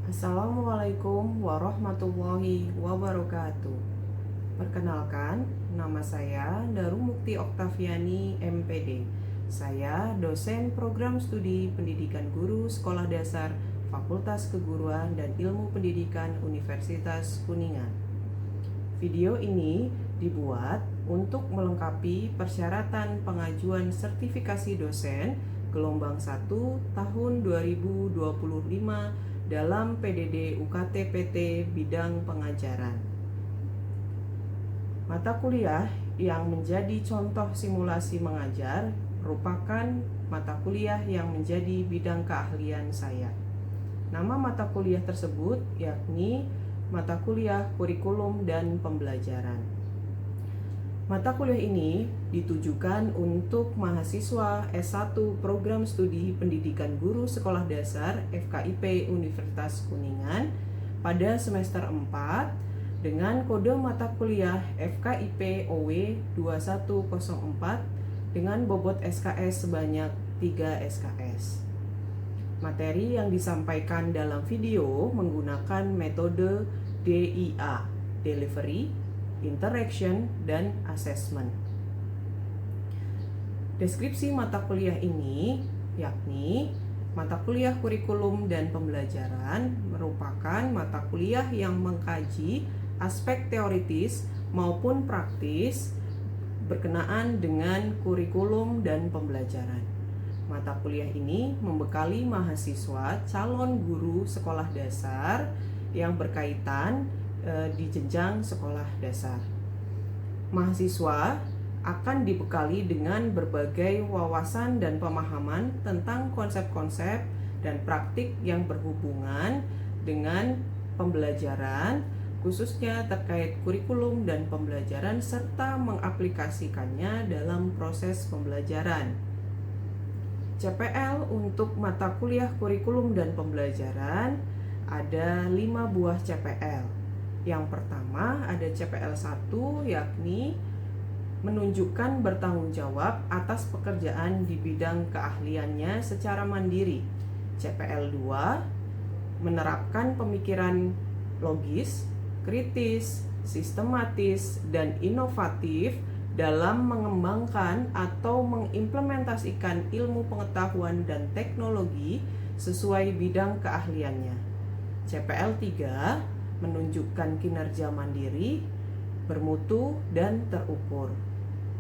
Assalamualaikum warahmatullahi wabarakatuh. Perkenalkan, nama saya Daru Mukti Oktaviani MPD. Saya dosen program studi pendidikan guru sekolah dasar Fakultas Keguruan dan Ilmu Pendidikan Universitas Kuningan. Video ini dibuat untuk melengkapi persyaratan pengajuan sertifikasi dosen gelombang 1 tahun 2025 dalam PDD UKT PT bidang pengajaran. Mata kuliah yang menjadi contoh simulasi mengajar merupakan mata kuliah yang menjadi bidang keahlian saya. Nama mata kuliah tersebut yakni mata kuliah kurikulum dan pembelajaran. Mata kuliah ini ditujukan untuk mahasiswa S1 Program Studi Pendidikan Guru Sekolah Dasar FKIP Universitas Kuningan pada semester 4 dengan kode mata kuliah FKIP OW 2104 dengan bobot SKS sebanyak 3 SKS. Materi yang disampaikan dalam video menggunakan metode DIA, Delivery, Interaction, dan Assessment. Deskripsi mata kuliah ini yakni mata kuliah kurikulum dan pembelajaran merupakan mata kuliah yang mengkaji aspek teoritis maupun praktis berkenaan dengan kurikulum dan pembelajaran. Mata kuliah ini membekali mahasiswa calon guru sekolah dasar yang berkaitan di jenjang sekolah dasar. Mahasiswa akan dibekali dengan berbagai wawasan dan pemahaman tentang konsep-konsep dan praktik yang berhubungan dengan pembelajaran, khususnya terkait kurikulum dan pembelajaran serta mengaplikasikannya dalam proses pembelajaran. CPL untuk mata kuliah kurikulum dan pembelajaran ada 5 buah CPL. Yang pertama ada CPL 1 yakni menunjukkan bertanggung jawab atas pekerjaan di bidang keahliannya secara mandiri. CPL 2 menerapkan pemikiran logis, kritis, sistematis, dan inovatif dalam mengembangkan atau mengimplementasikan ilmu pengetahuan dan teknologi sesuai bidang keahliannya. CPL 3 menunjukkan kinerja mandiri, bermutu, dan terukur.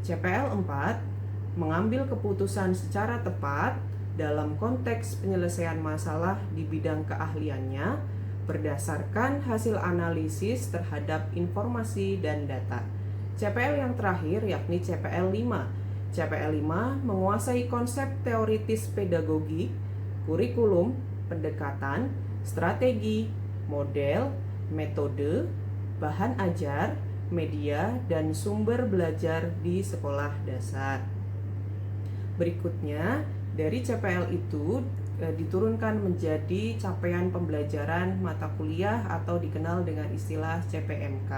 CPL 4 mengambil keputusan secara tepat dalam konteks penyelesaian masalah di bidang keahliannya berdasarkan hasil analisis terhadap informasi dan data. CPL yang terakhir yakni CPL 5. CPL 5 menguasai konsep teoritis pedagogi, kurikulum, pendekatan, strategi, model, metode, bahan ajar, media, dan sumber belajar di sekolah dasar. Berikutnya, dari CPL itu diturunkan menjadi capaian pembelajaran mata kuliah atau dikenal dengan istilah CPMK.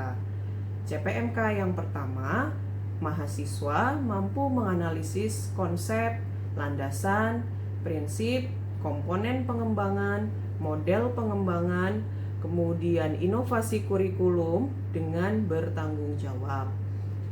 CPMK yang pertama, mahasiswa mampu menganalisis konsep, landasan, prinsip, komponen pengembangan, model pengembangan, kemudian inovasi kurikulum dengan bertanggung jawab.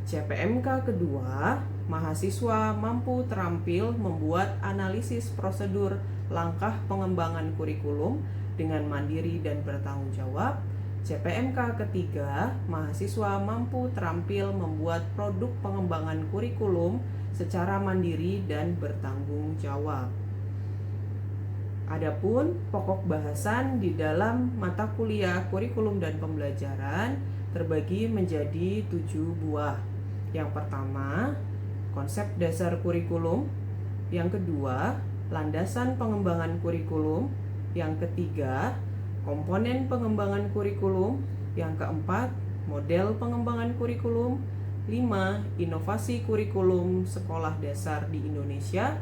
CPMK kedua, mahasiswa mampu terampil membuat analisis prosedur langkah pengembangan kurikulum dengan mandiri dan bertanggung jawab. CPMK ketiga, mahasiswa mampu terampil membuat produk pengembangan kurikulum secara mandiri dan bertanggung jawab. Adapun pokok bahasan di dalam mata kuliah kurikulum dan pembelajaran terbagi menjadi 7 buah. Yang pertama, konsep dasar kurikulum. Yang kedua, landasan pengembangan kurikulum. Yang ketiga, komponen pengembangan kurikulum. Yang keempat, model pengembangan kurikulum. 5. Inovasi kurikulum sekolah dasar di Indonesia.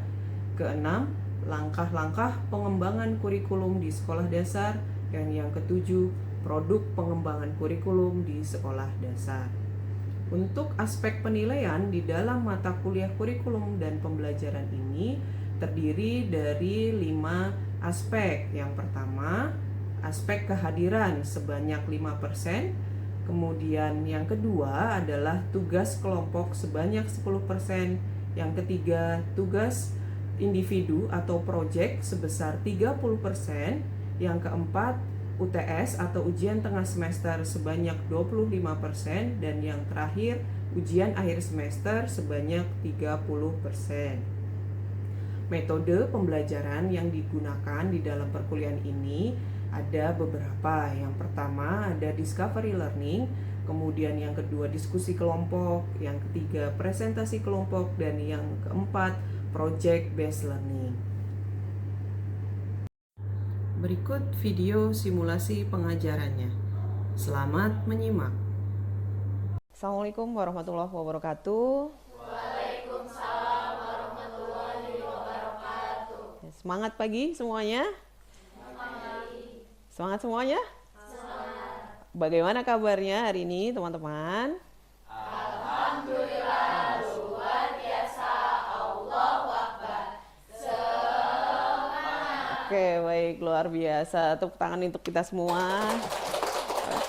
Keenam, langkah-langkah pengembangan kurikulum di sekolah dasar. Dan yang ketujuh, produk pengembangan kurikulum di sekolah dasar. Untuk aspek penilaian di dalam mata kuliah kurikulum dan pembelajaran ini terdiri dari 5 aspek. Yang pertama, aspek kehadiran sebanyak 5%. Kemudian yang kedua adalah tugas kelompok sebanyak 10%. Yang ketiga, tugas individu atau project sebesar 30%. Yang keempat, UTS atau ujian tengah semester sebanyak 25%. Dan yang terakhir, ujian akhir semester sebanyak 30%. Metode pembelajaran yang digunakan di dalam perkuliahan ini ada beberapa. Yang pertama ada discovery learning, kemudian yang kedua diskusi kelompok, yang ketiga presentasi kelompok, dan yang keempat project based learning. Berikut video simulasi pengajarannya. Selamat menyimak. Assalamualaikum warahmatullahi wabarakatuh. Waalaikumsalam warahmatullahi wabarakatuh. Semangat pagi semuanya. Semangat semuanya? Semangat. Bagaimana kabarnya hari ini teman-teman? Alhamdulillah luar biasa. Allahu Akbar. Semangat. Oke, baik, luar biasa. Tepuk tangan untuk kita semua.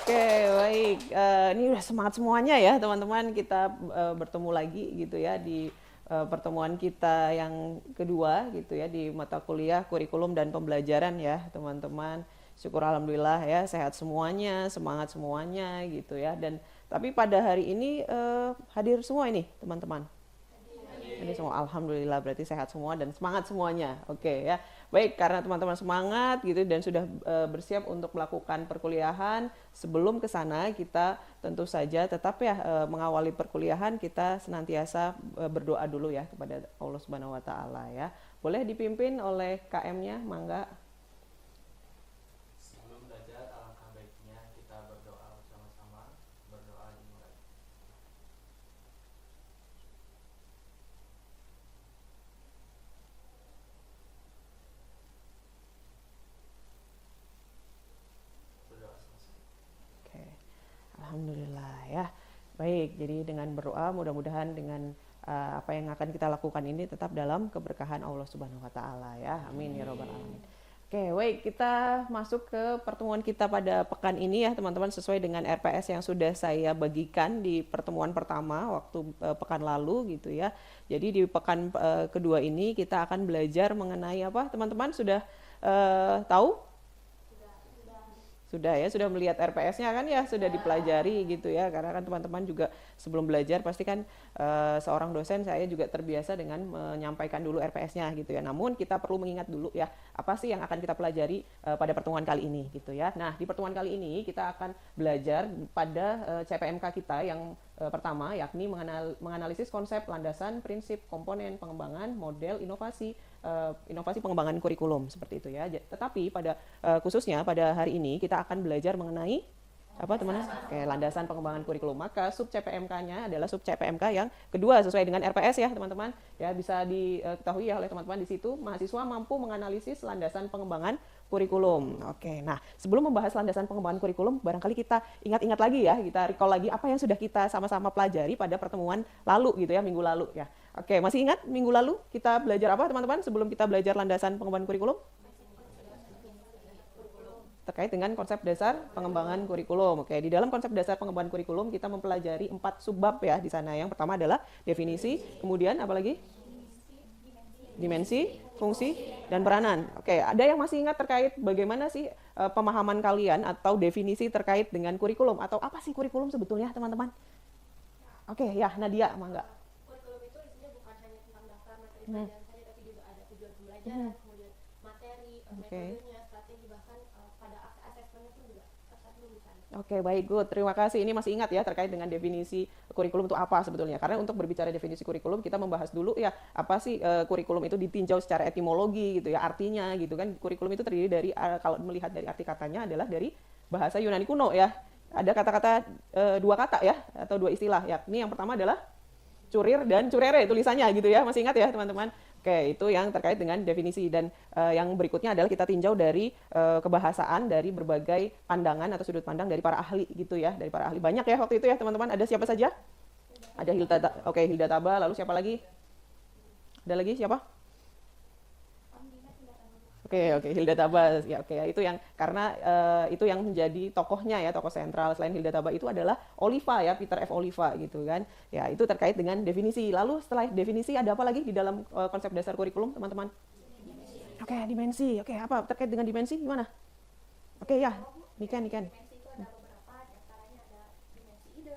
Oke, baik. Ini udah semangat semuanya ya teman-teman. Kita bertemu lagi gitu ya di pertemuan kita yang kedua gitu ya di mata kuliah kurikulum dan pembelajaran ya teman-teman. Syukur alhamdulillah ya, sehat semuanya, semangat semuanya gitu ya. Dan tapi pada hari ini hadir semua ini teman-teman. Ini semua alhamdulillah, berarti sehat semua dan semangat semuanya. Oke ya. Baik, karena teman-teman semangat gitu dan sudah bersiap untuk melakukan perkuliahan, sebelum ke sana kita tentu saja tetap ya mengawali perkuliahan kita senantiasa berdoa dulu ya kepada Allah Subhanahu wa taala ya. Boleh dipimpin oleh KM-nya, mangga. Alhamdulillah ya. Baik, jadi dengan berdoa mudah-mudahan dengan apa yang akan kita lakukan ini tetap dalam keberkahan Allah Subhanahu wa taala ya. Amin ya rabbal alamin. Oke, baik, kita masuk ke pertemuan kita pada pekan ini ya, teman-teman, sesuai dengan RPS yang sudah saya bagikan di pertemuan pertama waktu pekan lalu gitu ya. Jadi di pekan kedua ini kita akan belajar mengenai apa, teman-teman? Sudah tahu? Sudah ya, sudah melihat RPS-nya kan ya, sudah dipelajari gitu ya, karena kan teman-teman juga sebelum belajar pasti kan seorang dosen saya juga terbiasa dengan menyampaikan dulu RPS-nya gitu ya. Namun kita perlu mengingat dulu ya, apa sih yang akan kita pelajari pada pertemuan kali ini gitu ya. Nah, di pertemuan kali ini kita akan belajar pada CPMK kita yang pertama, yakni menganalisis konsep, landasan, prinsip, komponen, pengembangan, model, inovasi pengembangan kurikulum seperti itu ya. Tetapi pada khususnya pada hari ini kita akan belajar mengenai apa teman-teman? Oke, landasan pengembangan kurikulum. Maka sub CPMK-nya adalah sub CPMK yang kedua sesuai dengan RPS ya teman-teman. Ya, bisa diketahui ya oleh teman-teman di situ, mahasiswa mampu menganalisis landasan pengembangan kurikulum. Oke, nah sebelum membahas landasan pengembangan kurikulum, barangkali kita ingat-ingat lagi ya, kita recall lagi apa yang sudah kita sama-sama pelajari pada pertemuan lalu gitu ya, minggu lalu ya. Oke, masih ingat minggu lalu kita belajar apa teman-teman sebelum kita belajar landasan pengembangan kurikulum? Terkait dengan konsep dasar pengembangan kurikulum. Oke, di dalam konsep dasar pengembangan kurikulum kita mempelajari 4 subbab ya di sana. Yang pertama adalah definisi, kemudian apa lagi? Dimensi, fungsi, dan peranan. Oke, ada yang masih ingat terkait bagaimana sih pemahaman kalian atau definisi terkait dengan kurikulum atau apa sih kurikulum sebetulnya, teman-teman? Oke, ya Nadia, mangga. Kurikulum itu isinya bukan hanya tentang daftar materi pelajaran saja, tapi juga ada tujuan pembelajaran, kemudian materi, metodenya, strategi, bahkan pada asesmennya pun juga tercantum di sana. Oke, baik, good. Terima kasih. Ini masih ingat ya terkait dengan definisi kurikulum itu apa sebetulnya. Karena untuk berbicara definisi kurikulum kita membahas dulu ya apa sih kurikulum itu ditinjau secara etimologi gitu ya, artinya gitu kan. Kurikulum itu terdiri dari kalau melihat dari arti katanya adalah dari bahasa Yunani kuno ya. Ada kata-kata dua kata ya atau dua istilah, yakni yang pertama adalah curir dan curere tulisannya gitu ya. Masih ingat ya teman-teman? Oke, itu yang terkait dengan definisi. Dan yang berikutnya adalah kita tinjau dari kebahasaan dari berbagai pandangan atau sudut pandang dari para ahli gitu ya, dari para ahli. Banyak ya waktu itu ya teman-teman. Ada siapa saja? Ada Hilda Taba, lalu siapa lagi? Ada lagi siapa? Oke, Hilda Tabas. Ya, oke, itu yang karena itu yang menjadi tokohnya ya, tokoh sentral selain Hilda Tabas itu adalah Oliva ya, Peter F. Oliva gitu kan. Ya, itu terkait dengan definisi. Lalu setelah definisi ada apa lagi di dalam konsep dasar kurikulum, teman-teman? Oke, dimensi. Oke, apa terkait dengan dimensi gimana? Oke, ya. Niken. Dimensi itu ada beberapa, diantaranya ada dimensi ide,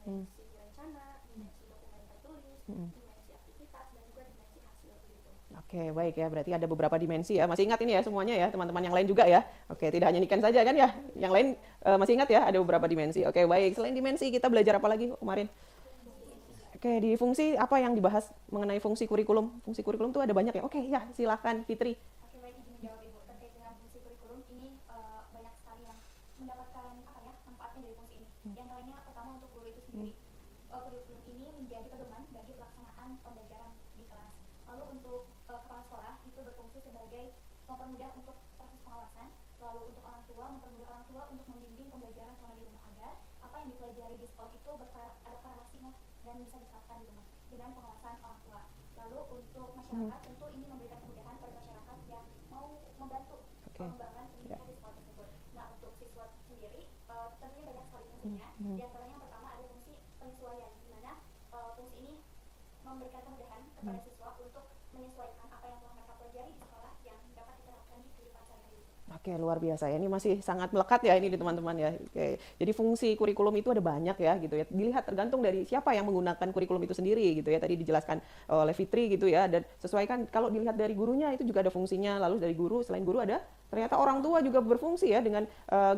dimensi rencana, dimensi dokumen tertulis, dimensi aktivitas, dan juga dimensi hasil gitu. Oke, baik ya. Berarti ada beberapa dimensi ya. Masih ingat ini ya semuanya ya, teman-teman yang lain juga ya. Oke, tidak hanya Niken saja kan ya. Yang lain masih ingat ya, ada beberapa dimensi. Oke, baik. Selain dimensi, kita belajar apa lagi kemarin? Oke, di fungsi apa yang dibahas mengenai fungsi kurikulum? Fungsi kurikulum itu ada banyak ya. Oke, ya, silakan Fitri. Oke, baik, izin menjawab Ibu terkait dengan fungsi kurikulum ini banyak sekali yang mendapatkan apa ya manfaatnya dari fungsi ini. Di antaranya pertama untuk guru itu sendiri. Kurikulum ini menjadi pedoman bagi pelaksanaan pembelajaran di kelas. Lalu untuk kepala sekolah itu berfungsi sebagai mempermudah untuk proses pengawasan. Lalu untuk orang tua mempermudah orang tua untuk membimbing pembelajaran selama di rumah agar apa yang dipelajari di sekolah itu ada korelasinya dan bisa diterapkan di rumah dengan pengawasan orang tua. Lalu untuk masyarakat tentu ini memberikan kemudahan pada masyarakat yang mau membantu pengembangan pendidikan di sekolah tersebut. Nah, untuk siswa sendiri tentunya banyak sekali fungsinya. Di antaranya yang pertama ada fungsi penyesuaian, di mana fungsi ini memberikan kemudahan kepada siswa untuk menyesuaikan apa yang telah mereka pelajari di sekolah yang dapat diterapkan di kehidupan sehari-hari. Oke, luar biasa ya. Ini masih sangat melekat ya ini di teman-teman ya. Oke. Jadi fungsi kurikulum itu ada banyak ya gitu ya. Dilihat tergantung dari siapa yang menggunakan kurikulum itu sendiri gitu ya. Tadi dijelaskan oleh Fitri gitu ya, dan sesuaikan kalau dilihat dari gurunya itu juga ada fungsinya. Lalu dari guru, selain guru ada ternyata orang tua juga berfungsi ya, dengan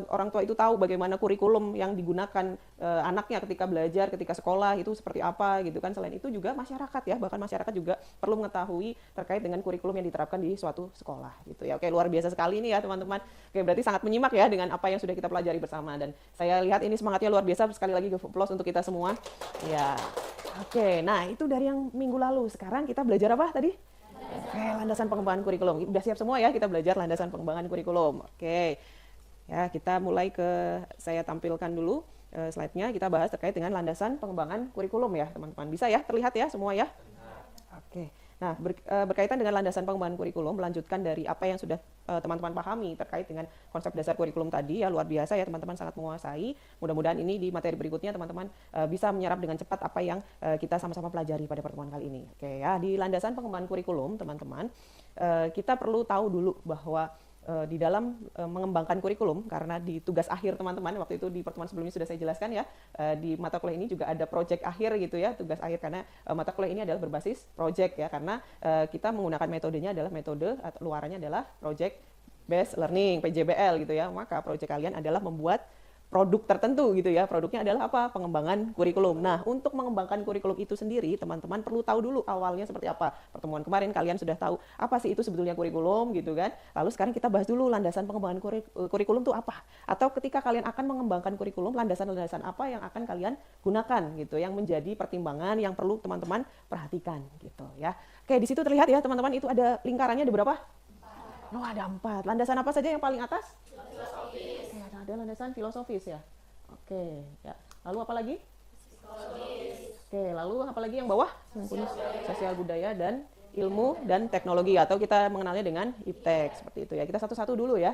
orang tua itu tahu bagaimana kurikulum yang digunakan anaknya ketika belajar, ketika sekolah itu seperti apa gitu kan. Selain itu juga masyarakat ya, bahkan masyarakat juga perlu mengetahui terkait dengan kurikulum yang diterapkan di suatu sekolah gitu ya. Oke, luar biasa sekali ini ya teman-teman. Oke, berarti sangat menyimak ya dengan apa yang sudah kita pelajari bersama, dan saya lihat ini semangatnya luar biasa. Sekali lagi applause untuk kita semua. Ya. Oke, nah itu dari yang minggu lalu. Sekarang kita belajar apa tadi? Oke, landasan pengembangan kurikulum. Udah siap semua ya kita belajar landasan pengembangan kurikulum. Oke. Ya, kita mulai saya tampilkan dulu slide-nya. Kita bahas terkait dengan landasan pengembangan kurikulum ya, teman-teman. Bisa ya? Terlihat ya semua ya? Oke. Nah, berkaitan dengan landasan pengembangan kurikulum, melanjutkan dari apa yang sudah teman-teman pahami terkait dengan konsep dasar kurikulum tadi ya, luar biasa ya, teman-teman sangat menguasai. Mudah-mudahan ini di materi berikutnya teman-teman bisa menyerap dengan cepat apa yang kita sama-sama pelajari pada pertemuan kali ini. Oke ya, di landasan pengembangan kurikulum teman-teman, kita perlu tahu dulu bahwa di dalam mengembangkan kurikulum, karena di tugas akhir teman-teman waktu itu di pertemuan sebelumnya sudah saya jelaskan ya, di mata kuliah ini juga ada project akhir gitu ya, tugas akhir, karena mata kuliah ini adalah berbasis project ya, karena kita menggunakan metodenya adalah metode atau luarannya adalah project based learning, PJBL gitu ya. Maka project kalian adalah membuat produk tertentu gitu ya. Produknya adalah apa? Pengembangan kurikulum. Nah, untuk mengembangkan kurikulum itu sendiri, teman-teman perlu tahu dulu awalnya seperti apa. Pertemuan kemarin kalian sudah tahu apa sih itu sebetulnya kurikulum gitu kan. Lalu sekarang kita bahas dulu landasan pengembangan kurikulum itu apa. Atau ketika kalian akan mengembangkan kurikulum, landasan-landasan apa yang akan kalian gunakan gitu, yang menjadi pertimbangan yang perlu teman-teman perhatikan gitu ya. Oke, di situ terlihat ya teman-teman, itu ada lingkarannya ada berapa? Oh, ada 4. Landasan apa saja yang paling atas? Filosofis. Ada landasan filosofis ya. Oke, ya. Lalu apa lagi? Psikologis. Oke, lalu apa lagi yang bawah? Sosial budaya dan ilmu dan teknologi, atau kita mengenalnya dengan IPTEK seperti itu ya. Kita satu-satu dulu ya.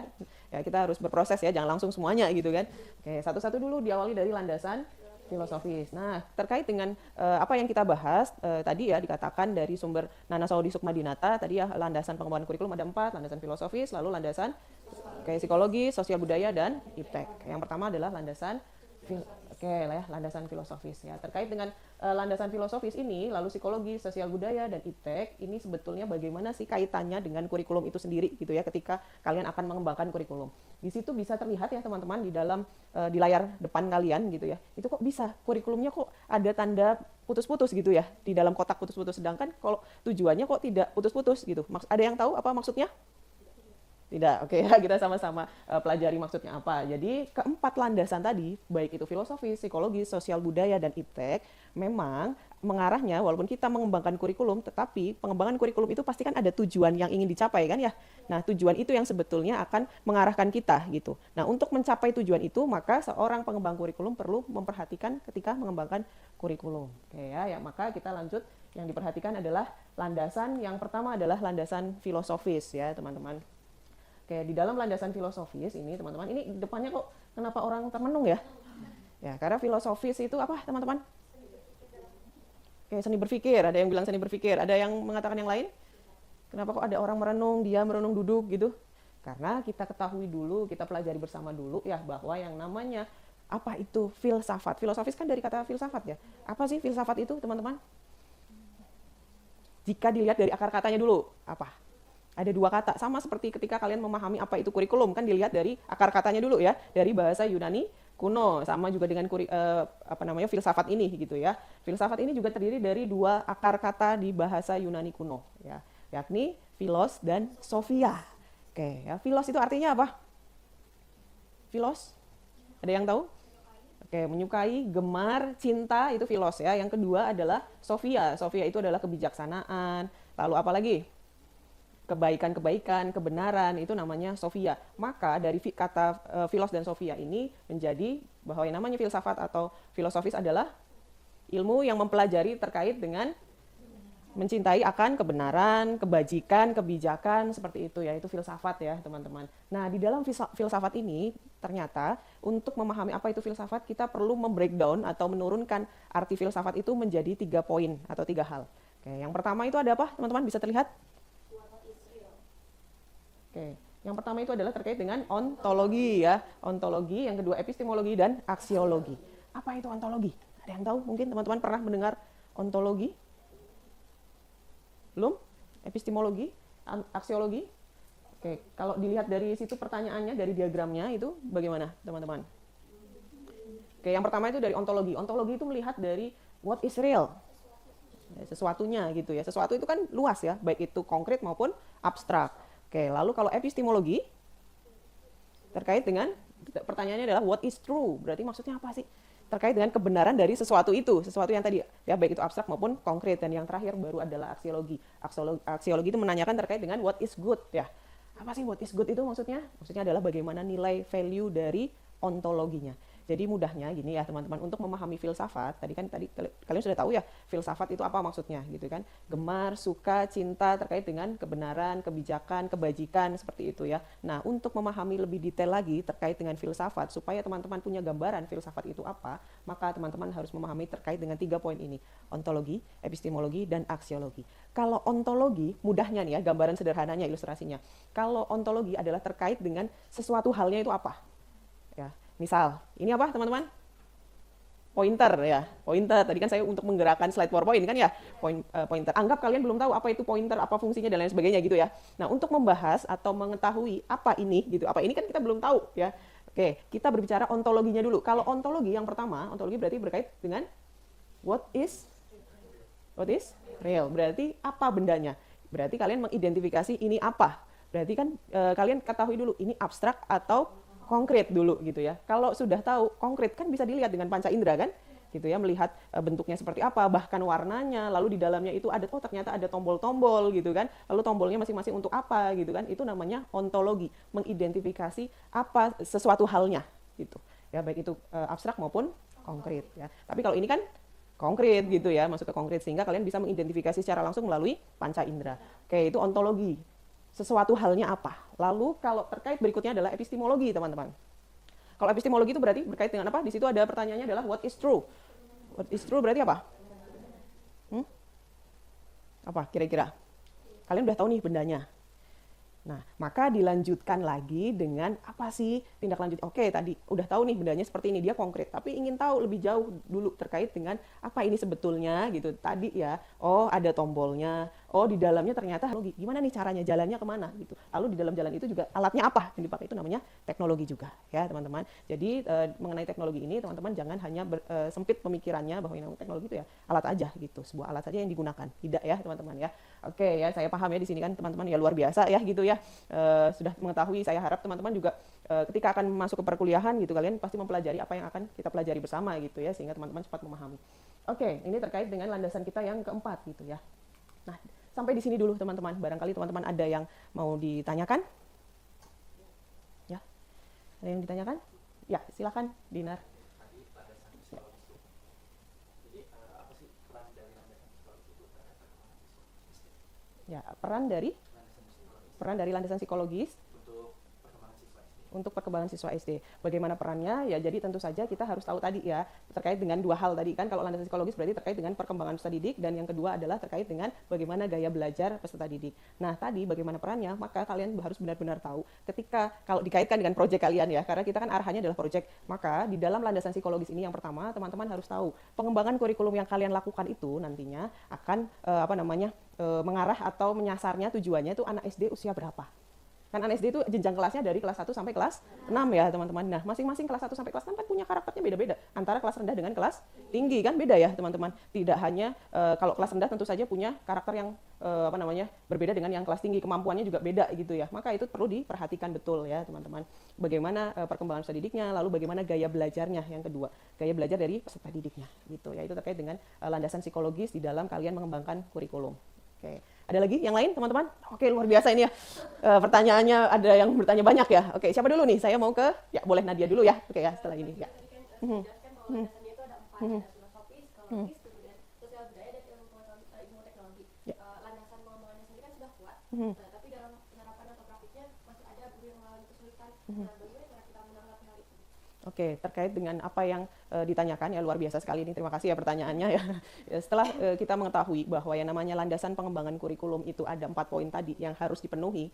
Ya, kita harus berproses ya, jangan langsung semuanya gitu kan. Oke, satu-satu dulu, diawali dari landasan filosofis. Nah, terkait dengan apa yang kita bahas tadi ya, dikatakan dari sumber Nana Saudi Sukmadinata tadi ya, landasan pengembangan kurikulum ada 4, landasan filosofis, lalu landasan psikologi, sosial budaya, dan IPTEK. Yang pertama adalah landasan landasan filosofis ya. Terkait dengan landasan filosofis ini, lalu psikologi, sosial budaya, dan IPTEK, ini sebetulnya bagaimana sih kaitannya dengan kurikulum itu sendiri gitu ya, ketika kalian akan mengembangkan kurikulum. Di situ bisa terlihat ya teman-teman, di dalam di layar depan kalian gitu ya. Itu kok bisa kurikulumnya kok ada tanda putus-putus gitu ya, di dalam kotak putus-putus, sedangkan kalau tujuannya kok tidak putus-putus gitu. Ada yang tahu apa maksudnya? Tidak, oke ya, kita sama-sama pelajari maksudnya apa. Jadi keempat landasan tadi, baik itu filosofi, psikologi, sosial budaya, dan IPTEK, memang mengarahnya, walaupun kita mengembangkan kurikulum, tetapi pengembangan kurikulum itu pasti kan ada tujuan yang ingin dicapai kan ya. Nah, tujuan itu yang sebetulnya akan mengarahkan kita gitu. Nah, untuk mencapai tujuan itu, maka seorang pengembang kurikulum perlu memperhatikan ketika mengembangkan kurikulum. Oke ya, maka kita lanjut. Yang diperhatikan adalah landasan yang pertama adalah landasan filosofis ya teman-teman. Oke, di dalam landasan filosofis ini teman-teman, ini depannya kok kenapa orang termenung ya? Ya, karena filosofis itu apa teman-teman? Oke, seni berpikir, ada yang bilang seni berpikir, ada yang mengatakan yang lain? Kenapa kok ada orang merenung, dia merenung duduk gitu? Karena kita ketahui dulu, kita pelajari bersama dulu ya bahwa yang namanya apa itu filsafat. Filosofis kan dari kata filsafat ya. Apa sih filsafat itu teman-teman? Jika dilihat dari akar katanya dulu, apa? Ada dua kata, sama seperti ketika kalian memahami apa itu kurikulum, kan dilihat dari akar katanya dulu ya, dari bahasa Yunani kuno, sama juga dengan filsafat ini gitu ya. Filsafat ini juga terdiri dari dua akar kata di bahasa Yunani kuno ya, yakni philos dan sophia. Oke, ya, philos itu artinya apa? Philos? Ada yang tahu? Oke, menyukai, gemar, cinta itu philos ya. Yang kedua adalah sophia. Sophia itu adalah kebijaksanaan. Lalu apa lagi? Kebaikan-kebaikan, kebenaran, itu namanya sophia. Maka dari kata philos dan sophia ini menjadi bahwa yang namanya filsafat atau filosofis adalah ilmu yang mempelajari terkait dengan mencintai akan kebenaran, kebajikan, kebijakan, seperti itu ya, itu filsafat ya teman-teman. Nah, di dalam filsafat ini ternyata untuk memahami apa itu filsafat, kita perlu membreakdown atau menurunkan arti filsafat itu menjadi 3 poin atau 3 hal. Oke, yang pertama itu ada apa teman-teman, bisa terlihat? Oke, yang pertama itu adalah terkait dengan ontologi ya, ontologi, yang kedua epistemologi dan aksiologi. Apa itu ontologi? Ada yang tahu? Mungkin teman-teman pernah mendengar ontologi? Belum? Epistemologi, aksiologi. Oke, kalau dilihat dari situ pertanyaannya, dari diagramnya itu bagaimana, teman-teman? Oke, yang pertama itu dari ontologi. Ontologi itu melihat dari what is real, sesuatunya gitu ya. Sesuatu itu kan luas ya, baik itu konkret maupun abstrak. Oke, lalu kalau epistemologi terkait dengan pertanyaannya adalah what is true. Berarti maksudnya apa sih? Terkait dengan kebenaran dari sesuatu itu, sesuatu yang tadi ya, baik itu abstrak maupun konkret. Dan yang terakhir baru adalah aksiologi. Aksiologi itu menanyakan terkait dengan what is good ya. Apa sih what is good itu maksudnya? Maksudnya adalah bagaimana nilai value dari ontologinya. Jadi mudahnya gini ya teman-teman, untuk memahami filsafat, tadi kalian sudah tahu ya filsafat itu apa maksudnya gitu kan. Gemar, suka, cinta terkait dengan kebenaran, kebijakan, kebajikan, seperti itu ya. Nah, untuk memahami lebih detail lagi terkait dengan filsafat, supaya teman-teman punya gambaran filsafat itu apa, maka teman-teman harus memahami terkait dengan 3 poin ini. Ontologi, epistemologi, dan aksiologi. Kalau ontologi, mudahnya nih ya, gambaran sederhananya, ilustrasinya. Kalau ontologi adalah terkait dengan sesuatu halnya itu apa? Ya. Misal, ini apa teman-teman? Pointer ya, pointer. Tadi kan saya untuk menggerakkan slide PowerPoint kan ya, pointer. Anggap kalian belum tahu apa itu pointer, apa fungsinya dan lain sebagainya gitu ya. Nah, untuk membahas atau mengetahui apa ini gitu, apa ini kan kita belum tahu ya. Oke, kita berbicara ontologinya dulu. Kalau ontologi yang pertama, ontologi berarti berkait dengan what is real. Berarti apa bendanya? Berarti kalian mengidentifikasi ini apa. Berarti kan kalian ketahui dulu ini abstrak atau konkret dulu gitu ya. Kalau sudah tahu konkret kan bisa dilihat dengan panca indera kan, gitu ya, melihat bentuknya seperti apa, bahkan warnanya, lalu di dalamnya itu ada, oh ternyata ada tombol-tombol gitu kan, lalu tombolnya masing-masing untuk apa gitu kan, itu namanya ontologi, mengidentifikasi apa sesuatu halnya gitu ya, baik itu abstrak maupun konkret ya. Tapi kalau ini kan konkret gitu ya, masuk ke konkret, sehingga kalian bisa mengidentifikasi secara langsung melalui panca indera. Oke, itu ontologi. Sesuatu halnya apa. Lalu kalau terkait berikutnya adalah epistemologi, teman-teman. Kalau epistemologi itu berarti berkait dengan apa? Di situ ada pertanyaannya adalah what is true. What is true berarti apa? Apa kira-kira? Kalian udah tahu nih bendanya. Nah, maka dilanjutkan lagi dengan apa sih tindak lanjut? Oke, tadi udah tahu nih bendanya seperti ini, dia konkret. Tapi ingin tahu lebih jauh dulu terkait dengan apa ini sebetulnya gitu. Tadi ya, oh ada tombolnya, oh di dalamnya ternyata gimana nih caranya, jalannya kemana gitu. Lalu di dalam jalan itu juga alatnya apa yang dipakai, itu namanya teknologi juga ya teman-teman. Jadi mengenai teknologi ini teman-teman jangan hanya sempit pemikirannya bahwa ini teknologi itu ya alat aja gitu, sebuah alat saja yang digunakan. Tidak ya teman-teman ya. Oke ya, saya paham ya di sini kan teman-teman ya luar biasa ya gitu ya. Sudah mengetahui, saya harap teman-teman juga ketika akan masuk ke perkuliahan gitu, kalian pasti mempelajari apa yang akan kita pelajari bersama gitu ya, sehingga teman-teman cepat memahami. Oke, ini terkait dengan landasan kita yang keempat gitu ya. Nah, sampai di sini dulu teman-teman. Barangkali teman-teman ada yang mau ditanyakan? Ya, ada yang ditanyakan? Ya, silakan Dinar. Ya, peran dari landasan psikologis untuk perkembangan siswa SD. Bagaimana perannya? Ya, jadi tentu saja kita harus tahu tadi ya, terkait dengan dua hal tadi kan. Kalau landasan psikologis berarti terkait dengan perkembangan peserta didik, dan yang kedua adalah terkait dengan bagaimana gaya belajar peserta didik. Nah, tadi bagaimana perannya, maka kalian harus benar-benar tahu ketika kalau dikaitkan dengan proyek kalian ya, karena kita kan arahannya adalah proyek. Maka di dalam landasan psikologis ini yang pertama, teman-teman harus tahu pengembangan kurikulum yang kalian lakukan itu nantinya akan mengarah atau menyasarnya, tujuannya itu anak SD usia berapa. Kan anak SD itu jenjang kelasnya dari kelas 1 sampai kelas 6 ya teman-teman. Nah, masing-masing kelas 1 sampai kelas 6 kan punya karakternya beda-beda. Antara kelas rendah dengan kelas tinggi kan beda ya teman-teman. Tidak hanya kalau kelas rendah tentu saja punya karakter yang berbeda dengan yang kelas tinggi, kemampuannya juga beda gitu ya. Maka itu perlu diperhatikan betul ya teman-teman. Bagaimana perkembangan peserta didiknya, lalu bagaimana gaya belajarnya yang kedua. Gaya belajar dari peserta didiknya gitu ya. Itu terkait dengan landasan psikologis di dalam kalian mengembangkan kurikulum. Oke, ada lagi yang lain teman-teman? Oke, luar biasa ini ya. Pertanyaannya ada yang bertanya banyak ya. Oke, siapa dulu nih? Saya mau ke, ya boleh Nadia dulu ya. Oke ya, setelah ini ya. Landasan pengembangannya sendiri kan sudah kuat, tapi dalam penerapan atau praktiknya masih ada guru yang mengalami kesulitan. Bagaimana cara kita menanggapi hal itu? Oke, terkait dengan apa yang ditanyakan ya, luar biasa sekali ini. Terima kasih ya pertanyaannya ya. Setelah kita mengetahui bahwa yang namanya landasan pengembangan kurikulum itu ada 4 poin tadi yang harus dipenuhi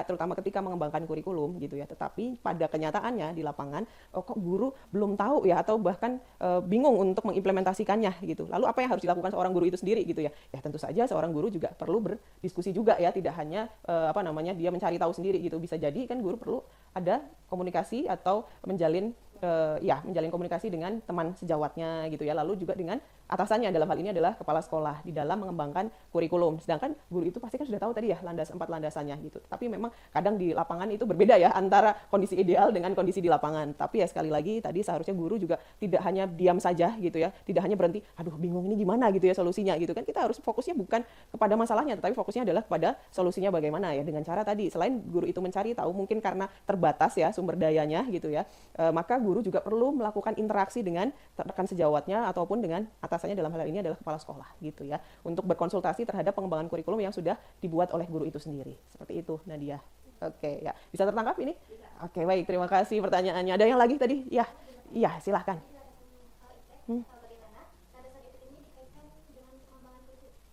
terutama ketika mengembangkan kurikulum gitu ya. Tetapi pada kenyataannya di lapangan kok guru belum tahu ya, atau bahkan bingung untuk mengimplementasikannya gitu. Lalu apa yang harus dilakukan seorang guru itu sendiri gitu ya? Ya tentu saja seorang guru juga perlu berdiskusi juga ya, tidak hanya dia mencari tahu sendiri gitu. Bisa jadi kan guru perlu ada komunikasi atau menjalin komunikasi dengan teman sejawatnya gitu ya, lalu juga dengan atasannya, dalam hal ini adalah kepala sekolah di dalam mengembangkan kurikulum. Sedangkan guru itu pasti kan sudah tahu tadi ya 4 landasannya gitu. Tapi memang kadang di lapangan itu berbeda ya antara kondisi ideal dengan kondisi di lapangan. Tapi ya sekali lagi tadi seharusnya guru juga tidak hanya diam saja gitu ya, tidak hanya berhenti, aduh bingung ini gimana gitu ya solusinya gitu kan. Kita harus fokusnya bukan kepada masalahnya, tetapi fokusnya adalah kepada solusinya bagaimana ya, dengan cara tadi selain guru itu mencari tahu, mungkin karena terbatas ya sumber dayanya gitu ya, maka guru juga perlu melakukan interaksi dengan rekan sejawatnya ataupun dengan atasannya, dalam hal ini adalah kepala sekolah gitu ya, untuk berkonsultasi terhadap pengembangan kurikulum yang sudah dibuat oleh guru itu sendiri. Seperti itu Nadia. Oke ya, bisa tertangkap ini? Oke, baik, terima kasih pertanyaannya. Ada yang lagi tadi? Ya, iya silahkan.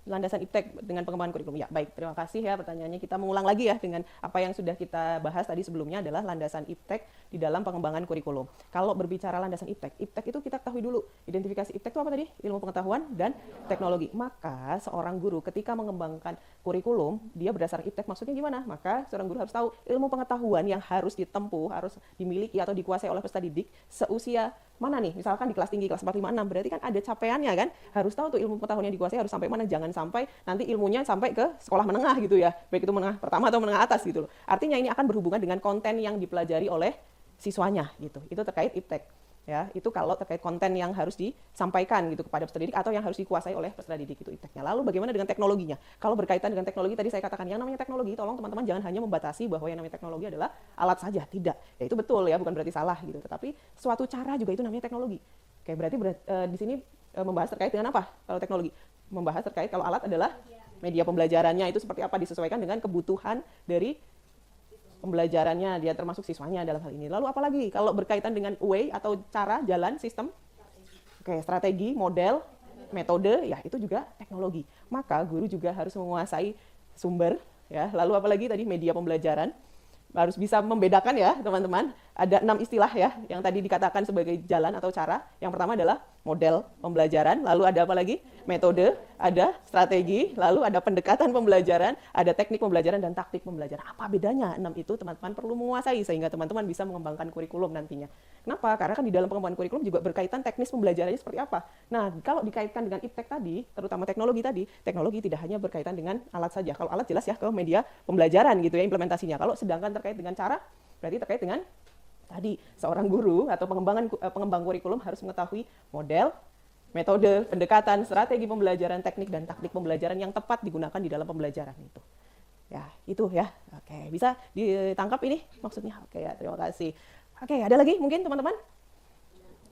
Landasan IPTEK dengan pengembangan kurikulum. Ya, baik. Terima kasih ya pertanyaannya. Kita mengulang lagi ya dengan apa yang sudah kita bahas tadi sebelumnya, adalah landasan IPTEK di dalam pengembangan kurikulum. Kalau berbicara landasan IPTEK, IPTEK itu kita ketahui dulu. Identifikasi IPTEK itu apa tadi? Ilmu pengetahuan dan teknologi. Maka seorang guru ketika mengembangkan kurikulum, dia berdasarkan IPTEK maksudnya gimana? Maka seorang guru harus tahu ilmu pengetahuan yang harus ditempuh, harus dimiliki atau dikuasai oleh peserta didik seusia mana nih? Misalkan di kelas tinggi, kelas 4, 5, 6, berarti kan ada capaiannya kan? Harus tahu tuh ilmu pengetahuan yang dikuasai harus sampai mana, jangan sampai nanti ilmunya sampai ke sekolah menengah gitu ya, baik itu menengah pertama atau menengah atas gitu loh. Artinya ini akan berhubungan dengan konten yang dipelajari oleh siswanya gitu. Itu terkait IPTEK ya. Itu kalau terkait konten yang harus disampaikan gitu kepada peserta didik atau yang harus dikuasai oleh peserta didik, itu IPTEK-nya. Lalu bagaimana dengan teknologinya? Kalau berkaitan dengan teknologi, tadi saya katakan yang namanya teknologi, tolong teman-teman jangan hanya membatasi bahwa yang namanya teknologi adalah alat saja, tidak. Ya itu betul ya, bukan berarti salah gitu, tetapi suatu cara juga itu namanya teknologi. Oke, berarti di sini membahas terkait dengan apa kalau teknologi? Membahas terkait kalau alat adalah media pembelajarannya, itu seperti apa, disesuaikan dengan kebutuhan dari pembelajarannya dia, termasuk siswanya dalam hal ini. Lalu apalagi kalau berkaitan dengan way atau cara, jalan, sistem, strategi, model, metode, ya itu juga teknologi. Maka guru juga harus menguasai sumber ya. Lalu apalagi tadi media pembelajaran, harus bisa membedakan ya teman-teman. Ada 6 istilah ya yang tadi dikatakan sebagai jalan atau cara. Yang pertama adalah model pembelajaran, lalu ada apa lagi? Metode, ada strategi, lalu ada pendekatan pembelajaran, ada teknik pembelajaran dan taktik pembelajaran. Apa bedanya? 6 itu teman-teman perlu menguasai sehingga teman-teman bisa mengembangkan kurikulum nantinya. Kenapa? Karena kan di dalam pengembangan kurikulum juga berkaitan teknis pembelajarannya seperti apa. Nah, kalau dikaitkan dengan IPTEK tadi, terutama teknologi tadi, teknologi tidak hanya berkaitan dengan alat saja. Kalau alat jelas ya ke media pembelajaran gitu ya implementasinya. Kalau sedangkan terkait dengan cara, berarti terkait dengan tadi seorang guru atau pengembang kurikulum harus mengetahui model, metode, pendekatan, strategi pembelajaran, teknik dan taktik pembelajaran yang tepat digunakan di dalam pembelajaran itu. Ya, itu ya. Oke, bisa ditangkap ini maksudnya? Oke ya, terima kasih. Oke, ada lagi mungkin teman-teman?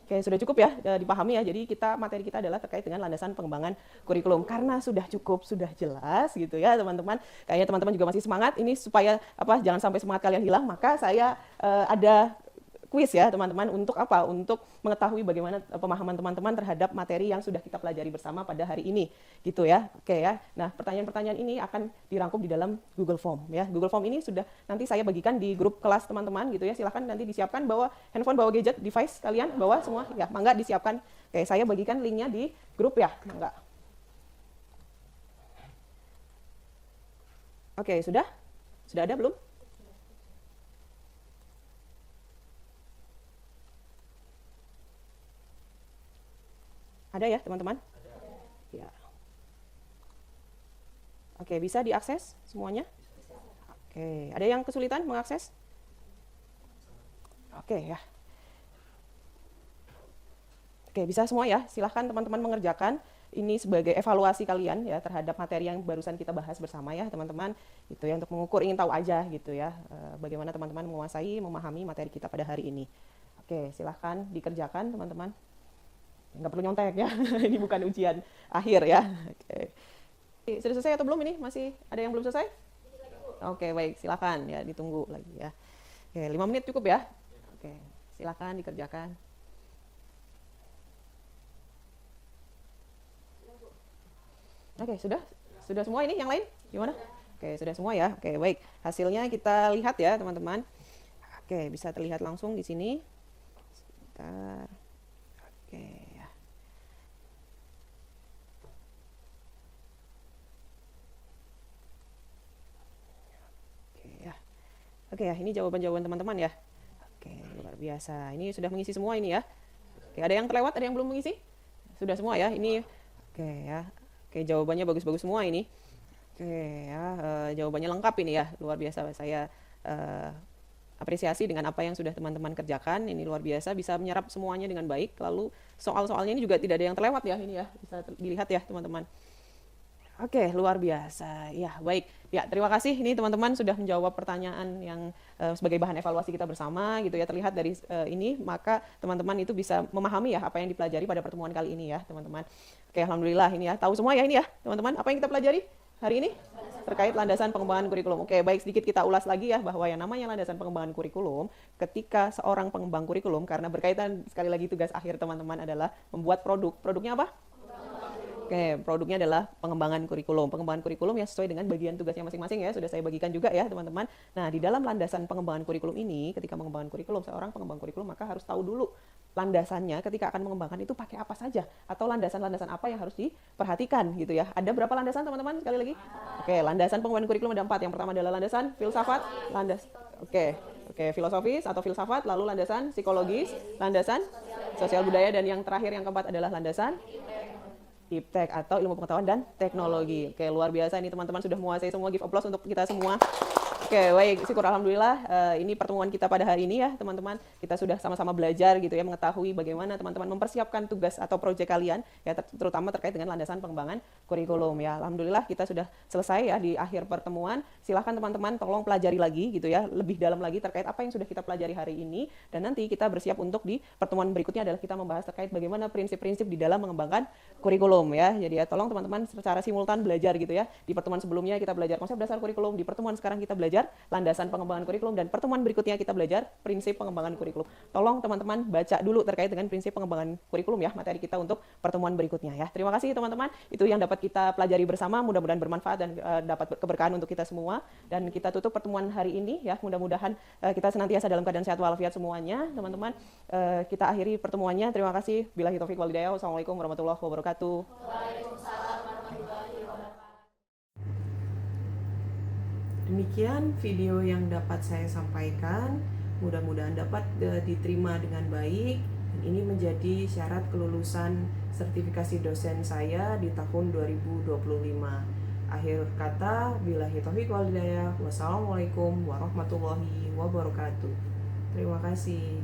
Oke, sudah cukup ya dipahami ya. Jadi materi kita adalah terkait dengan landasan pengembangan kurikulum. Karena sudah cukup, sudah jelas gitu ya teman-teman. Kayaknya teman-teman juga masih semangat. Ini supaya jangan sampai semangat kalian hilang, maka saya ada kuis ya teman-teman untuk apa? Untuk mengetahui bagaimana pemahaman teman-teman terhadap materi yang sudah kita pelajari bersama pada hari ini, gitu ya. Oke ya. Nah, pertanyaan-pertanyaan ini akan dirangkum di dalam Google Form ya. Google Form ini sudah nanti saya bagikan di grup kelas teman-teman gitu ya. Silahkan nanti disiapkan bawa handphone, bawa gadget, device kalian, bawa semua ya. Mangga disiapkan. Oke, saya bagikan linknya di grup ya. Mangga. Oke, sudah? Sudah ada belum? Ada ya teman-teman? Ya. Oke, bisa diakses semuanya? Oke, ada yang kesulitan mengakses? Oke ya. Oke, bisa semua ya. Silahkan teman-teman mengerjakan. Ini sebagai evaluasi kalian ya terhadap materi yang barusan kita bahas bersama ya teman-teman. Itu ya untuk mengukur, ingin tahu aja gitu ya. Bagaimana teman-teman menguasai, memahami materi kita pada hari ini. Oke, silahkan dikerjakan teman-teman. Nggak perlu nyontek ya. Ini bukan ujian akhir ya. Oke. Sudah selesai atau belum ini? Masih ada yang belum selesai? Oke, baik. Silakan ya, ditunggu lagi ya. Oke, 5 menit cukup ya. Oke, silakan dikerjakan. Oke, sudah semua ini yang lain? Gimana? Oke, sudah semua ya. Oke, baik. Hasilnya kita lihat ya, teman-teman. Oke, bisa terlihat langsung di sini. Sebentar. Oke. Oke ya, ini jawaban-jawaban teman-teman ya. Oke, luar biasa. Ini sudah mengisi semua ini ya. Oke, ada yang terlewat, ada yang belum mengisi? Sudah semua ya. Ini oke ya. Oke, jawabannya bagus-bagus semua ini. Oke ya, jawabannya lengkap ini ya. Luar biasa. Saya apresiasi dengan apa yang sudah teman-teman kerjakan. Ini luar biasa, bisa menyerap semuanya dengan baik. Lalu soal-soalnya ini juga tidak ada yang terlewat ya ini ya. Bisa dilihat ya teman-teman. Oke, luar biasa. Ya, baik. Ya, terima kasih ini teman-teman sudah menjawab pertanyaan yang sebagai bahan evaluasi kita bersama gitu ya. Terlihat dari ini, maka teman-teman itu bisa memahami ya apa yang dipelajari pada pertemuan kali ini ya, teman-teman. Oke, alhamdulillah ini ya. Tahu semua ya ini ya, teman-teman. Apa yang kita pelajari hari ini? Terkait landasan pengembangan kurikulum. Oke, baik, sedikit kita ulas lagi ya bahwa yang namanya landasan pengembangan kurikulum, ketika seorang pengembang kurikulum, karena berkaitan sekali lagi tugas akhir teman-teman adalah membuat produk. Produknya apa? Oke, produknya adalah pengembangan kurikulum. Pengembangan kurikulum ya sesuai dengan bagian tugasnya masing-masing ya, sudah saya bagikan juga ya teman-teman. Nah, di dalam landasan pengembangan kurikulum ini, ketika mengembangkan kurikulum, seorang pengembang kurikulum maka harus tahu dulu landasannya ketika akan mengembangkan itu pakai apa saja, atau landasan-landasan apa yang harus diperhatikan gitu ya. Ada berapa landasan teman-teman sekali lagi? Oke, landasan pengembangan kurikulum ada 4. Yang pertama adalah landasan filsafat, Oke, filosofis atau filsafat, lalu landasan psikologis, landasan sosial budaya, dan yang terakhir yang keempat adalah landasan iptek atau ilmu pengetahuan dan teknologi. Oke, luar biasa ini teman-teman sudah menguasai semua. Give applause untuk kita semua. Oke, baik, syukur alhamdulillah ini pertemuan kita pada hari ini ya teman-teman. Kita sudah sama-sama belajar gitu ya, mengetahui bagaimana teman-teman mempersiapkan tugas atau proyek kalian ya, terutama terkait dengan landasan pengembangan kurikulum ya. Alhamdulillah kita sudah selesai ya di akhir pertemuan. Silahkan teman-teman tolong pelajari lagi gitu ya, lebih dalam lagi terkait apa yang sudah kita pelajari hari ini, dan nanti kita bersiap untuk di pertemuan berikutnya adalah kita membahas terkait bagaimana prinsip-prinsip di dalam mengembangkan kurikulum ya. Jadi ya tolong teman-teman secara simultan belajar gitu ya. Di pertemuan sebelumnya kita belajar konsep dasar kurikulum, di pertemuan sekarang kita belajar landasan pengembangan kurikulum, dan pertemuan berikutnya kita belajar prinsip pengembangan kurikulum. Tolong teman-teman baca dulu terkait dengan prinsip pengembangan kurikulum ya, materi kita untuk pertemuan berikutnya ya. Terima kasih teman-teman. Itu yang dapat kita pelajari bersama, mudah-mudahan bermanfaat dan dapat keberkahan untuk kita semua. Dan kita tutup pertemuan hari ini ya. Mudah-mudahan kita senantiasa dalam keadaan sehat walafiat semuanya, teman-teman. Kita akhiri pertemuannya. Terima kasih. Billahi taufiq wal hidayah. Wassalamualaikum warahmatullahi wabarakatuh. Waalaikumsalam warahmatullahi wabarakatuh. Demikian video yang dapat saya sampaikan. Mudah-mudahan dapat diterima dengan baik. Dan ini menjadi syarat kelulusan sertifikasi dosen saya di tahun 2025. Akhir kata, billahi taufiq wal hidayah. Wassalamualaikum warahmatullahi wabarakatuh. Terima kasih.